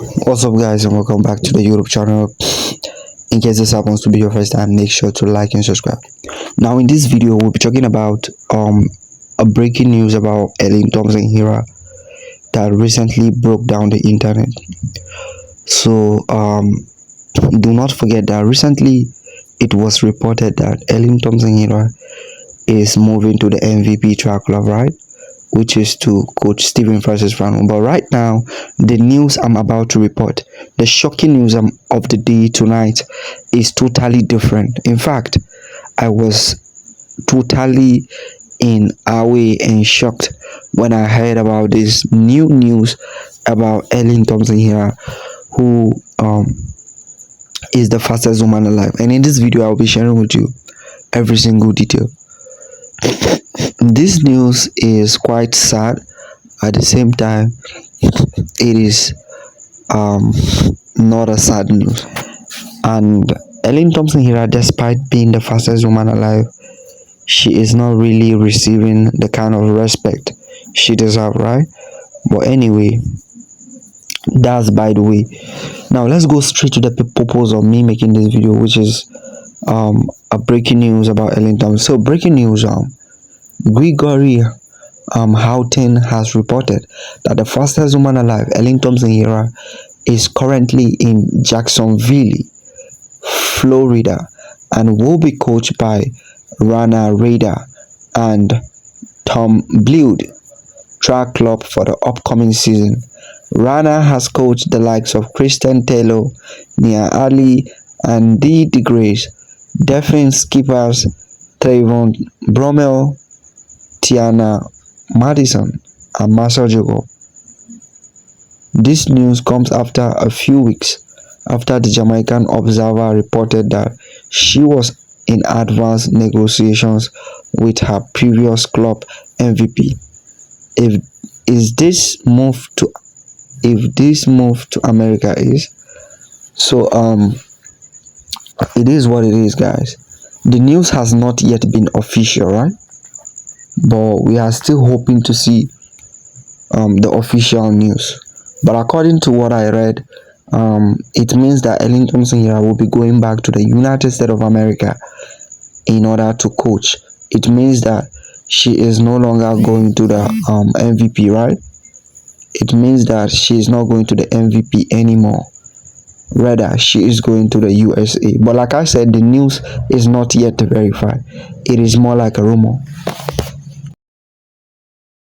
What's up, guys, and welcome back to the YouTube channel. In case this happens to be your first time, make sure to like and subscribe. Now in this video we'll be talking about a breaking news about Elaine Thomson-Herah that recently broke down the internet. So do not forget that recently it was reported that Elaine Thomson-Herah is moving to the MVP track club, right, which is to coach Stephen Fraser's run. But right now, the news I'm about to report, the shocking news of the day tonight, is totally different. In fact, I was totally in awe and shocked when I heard about this new news about Elaine Thomson-Herah, who is the fastest woman alive. And in this video, I'll be sharing with you every single detail. This news is quite sad. At the same time, it is not a sad news. And Elaine Thomson-Herah, despite being the fastest woman alive, she is not really receiving the kind of respect she deserves, right? But anyway, that's by the way. Now let's go straight to the purpose of me making this video, which is a breaking news about Elaine Thomson. So breaking news, Gregory Houghton has reported that the fastest woman alive, Elaine Thomson-Herah, is currently in Jacksonville, Florida, and will be coached by Rana Rader and Tom Bleed track club for the upcoming season. Rana has coached the likes of Kristen Taylor, Nia Ali, and Dee DeGrace, Delphin skippers Trayvon Bromell, Tiana Madison, and Marcel Jacob. This news comes after a few weeks after the Jamaican Observer reported that she was in advanced negotiations with her previous club MVP. If this move to America is so, it is what it is, guys. The news has not yet been official, right? But we are still hoping to see the official news. But according to what I read, it means that Elaine Thomson-Herah will be going back to the United States of America in order to coach. It means that she is no longer going to the MVP, right? It means that she is not going to the MVP anymore. Rather, she is going to the USA. But like I said, the news is not yet verified. It is more like a rumor.